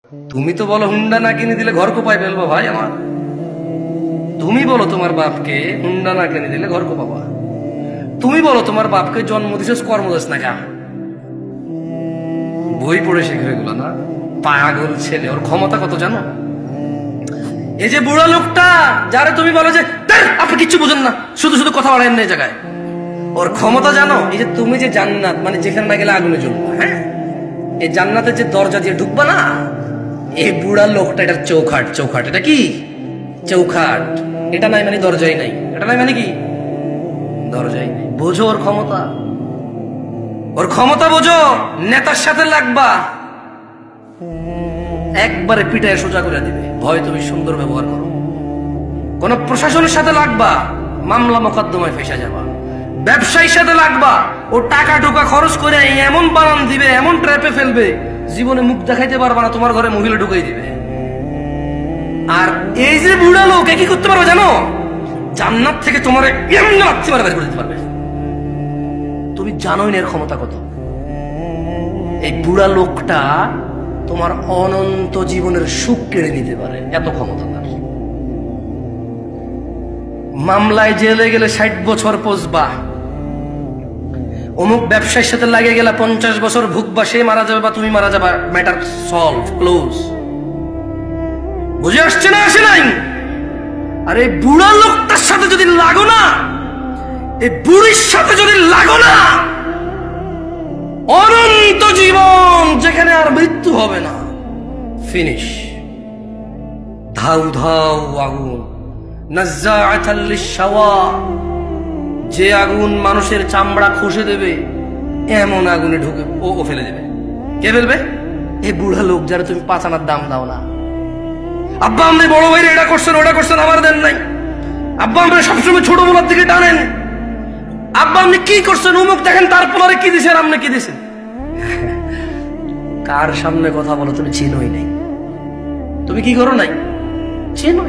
তুমি তো বলো হুন্ডা না কিনে দিলে ঘর কোপায় ফেলবো ভাই আমার। তুমি বলো তোমার বাপকে হুন্ডা না কিনে দিলে ঘর কোপাবা। তুমি বলো তোমার বাপকে জন্ম দিছিস কর্ম দিস না কা। বই পড়ে শিখবে এগুলো না। পাগল ছেলে, ওর ক্ষমতা কত জানো? এই যে বুড়া লোকটা যারা তুমি বলো যে আপনি কিচ্ছু বুঝেন না, শুধু শুধু কথা বলেন না এই জায়গায়, ওর ক্ষমতা জানো? এই যে তুমি যে জান্নাত মানে যেখানে না গেলে আগুনে জ্বলবা, হ্যাঁ, এই জান্নাতের যে দরজা দিয়ে ঢুকবা না, এই বুড়া লোকটা এটা চৌখাট। চৌখাট এটা কি? চৌখাট। এটা নাই মানে দরজাই নাই। এটা নাই মানে কি? দরজাই নেই। বোঝো ওর ক্ষমতা, ওর ক্ষমতা বোঝো। নেতার সাথে লাগবা, একবারে পিটায় সোজা করে দিবে। ভয় তুমি সুন্দর ব্যবহার করো। কোন প্রশাসনের সাথে লাগবা, মামলা মোকদ্দমায় ফেসে যাবা। ব্যবসায়ীর সাথে লাগবা, ও টাকা টোকা খরচ করে এমন বানান দিবে, এমন ট্র্যাপে ফেলবে, জীবনে মুখ দেখাইতে পারবা না, তোমার ঘরে মহিলা ঢুকাই দিবে। আর এই যে বুড়া লোক কি করতে পারবে জানো? জান্নাত থেকে তোমার এমন লাথি মারা বের করে দিতে পারবে। তুমি জানোই না এর ক্ষমতা কত। এই বুড়া লোকটা তোমার অনন্ত জীবনের সুখ কেড়ে নিতে পারে, এত ক্ষমতা তার। মামলায় জেলে গেলে 60 বছর পচবা, অমুক ব্যবসায়ীর সাথে লাগে গেলে 50 বছর ভুগবা, সে মারা যাবে বা তুমি মারা যাবা, ম্যাটার সলভ, ক্লোজ। বুঝে আসছে না? আসে নাই? আর এই বুড়া লোকটার সাথে যদি লাগো না, এই বুড়ির সাথে যদি লাগো না, অনন্ত জীবন, যেখানে আর মৃত্যু হবে না, ফিনিশ। ধাউ ধাউ আগুন, নাজ্জাআতাল লিশ-শাওয়া, যে আগুন মানুষের চামড়া খসে দেবে, এমন আগুনে ঢুকে ও ফেলে দেবে। কে ফেলবে? এই বুড়া লোক যারা তুমি 5 আনার দাম দাও না। আব্বা আপনি বড় ভাইরে এটা করছেন ওটা করছেন, আমার দেন নাই। আব্বা আপনি সবসময় ছোট বলার দিকে টানেন। আব্বা আপনি কি করছেন, অমুক দেখেন তার পোলারে কি দিছেন, আপনি কি দিছেন। কার সামনে কথা বলো? তুমি চিনোই নাই। তুমি কি করো নাই? চিনোই।